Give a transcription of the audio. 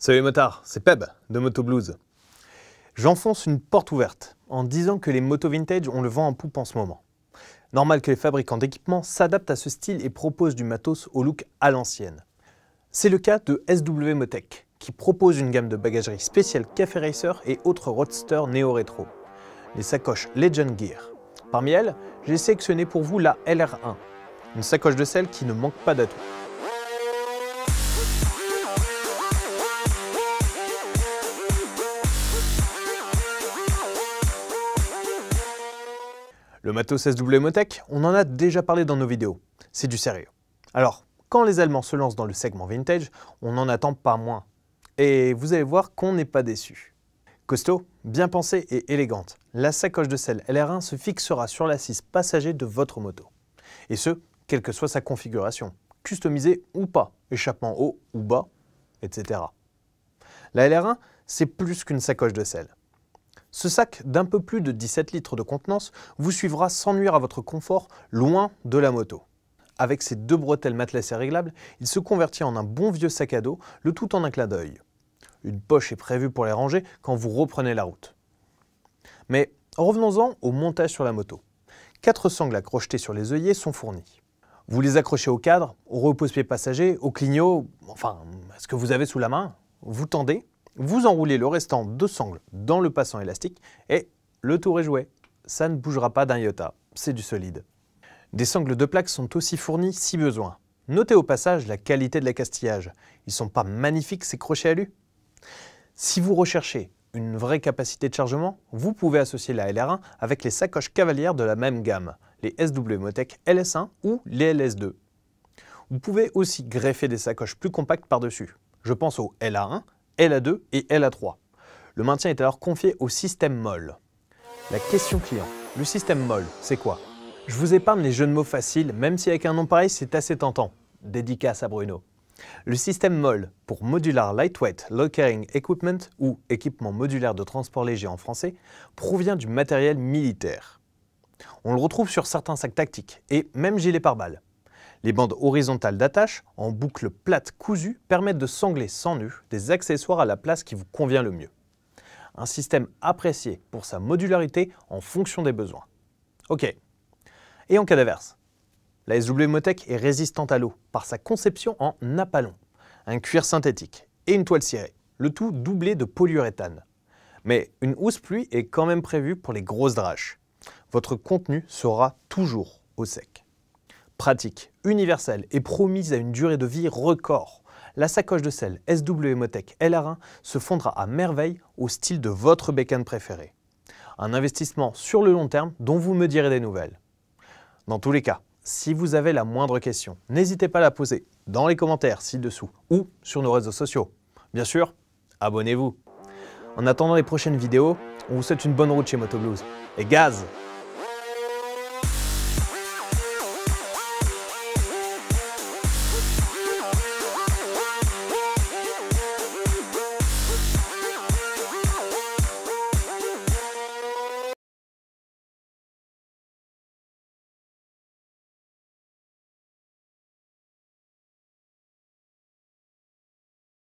Salut les motards, c'est Peb de Moto Blues. J'enfonce une porte ouverte en disant que les motos vintage ont le vent en poupe en ce moment. Normal que les fabricants d'équipements s'adaptent à ce style et proposent du matos au look à l'ancienne. C'est le cas de SW Motech, qui propose une gamme de bagagerie spéciale Café Racer et autres roadsters néo-rétro. Les sacoches Legend Gear. Parmi elles, j'ai sélectionné pour vous la LR1, une sacoche de selle qui ne manque pas d'atouts. Le matos SW Motech, on en a déjà parlé dans nos vidéos. C'est du sérieux. Alors, quand les Allemands se lancent dans le segment vintage, on n'en attend pas moins. Et vous allez voir qu'on n'est pas déçu. Costaud, bien pensée et élégante, la sacoche de selle LR1 se fixera sur l'assise passager de votre moto. Et ce, quelle que soit sa configuration, customisée ou pas, échappement haut ou bas, etc. La LR1, c'est plus qu'une sacoche de selle. Ce sac d'un peu plus de 17 litres de contenance vous suivra sans nuire à votre confort loin de la moto. Avec ses deux bretelles matelassées réglables, il se convertit en un bon vieux sac à dos, le tout en un clin d'œil. Une poche est prévue pour les ranger quand vous reprenez la route. Mais revenons-en au montage sur la moto. 4 sangles accrochetées sur les œillets sont fournies. Vous les accrochez au cadre, au repose-pied passager, au clignot, enfin, ce que vous avez sous la main, vous tendez. Vous enroulez le restant de sangles dans le passant élastique et le tour est joué. Ça ne bougera pas d'un iota, c'est du solide. Des sangles de plaque sont aussi fournies si besoin. Notez au passage la qualité de l'accastillage. Ils sont pas magnifiques ces crochets alu? Si vous recherchez une vraie capacité de chargement, vous pouvez associer la LR1 avec les sacoches cavalières de la même gamme, les SW Motech LS1 ou les LS2. Vous pouvez aussi greffer des sacoches plus compactes par-dessus. Je pense aux LA1, LA2 et LA3. Le maintien est alors confié au système MOL. La question client, le système MOL, c'est quoi? Je vous épargne les jeux de mots faciles, même si avec un nom pareil, c'est assez tentant. Dédicace à Bruno. Le système MOL, pour Modular Lightweight Load Carrying Equipment, ou équipement modulaire de transport léger en français, provient du matériel militaire. On le retrouve sur certains sacs tactiques, et même gilets pare-balles. Les bandes horizontales d'attache, en boucle plate cousue, permettent de sangler sans nœud des accessoires à la place qui vous convient le mieux. Un système apprécié pour sa modularité en fonction des besoins. Ok. Et en cas d'inverse, la SW Motech est résistante à l'eau par sa conception en napalon, un cuir synthétique et une toile cirée, le tout doublé de polyuréthane. Mais une housse pluie est quand même prévue pour les grosses draches. Votre contenu sera toujours au sec. Pratique, universelle et promise à une durée de vie record, la sacoche de selle SW Motech LR1 se fondra à merveille au style de votre bécane préférée. Un investissement sur le long terme dont vous me direz des nouvelles. Dans tous les cas, si vous avez la moindre question, n'hésitez pas à la poser dans les commentaires ci-dessous ou sur nos réseaux sociaux. Bien sûr, abonnez-vous. En attendant les prochaines vidéos, on vous souhaite une bonne route chez Moto Blues. Et gaz!